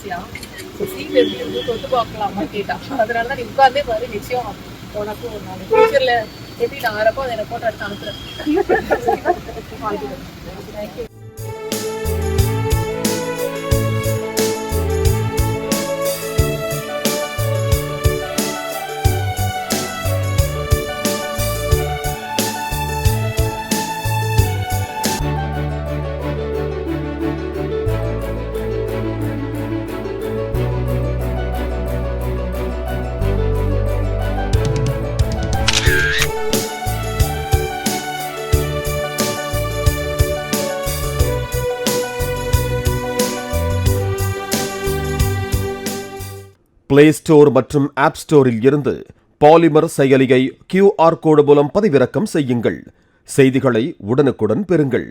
ஆசையா. சீட் எப்படி இருந்து தொட்டு பார்க்கலாமா கேட்டா. அதனாலதான் நீ உட்கார்ந்தே பாரு, நிச்சயம் உனக்கும் ஒரு நாள் ஃபியூச்சர்ல எப்படி நான் வரப்போ அதை போட்டோ எடுத்து அனுப்புறேன். தேங்க்யூ. பிளே ஸ்டோர் மற்றும் ஆப் ஸ்டோரில் இருந்து பாலிமர் செயலியை QR கோடு மூலம் பதிவிறக்கம் செய்யுங்கள். செய்திகளை உடனுக்குடன் பெறுங்கள்.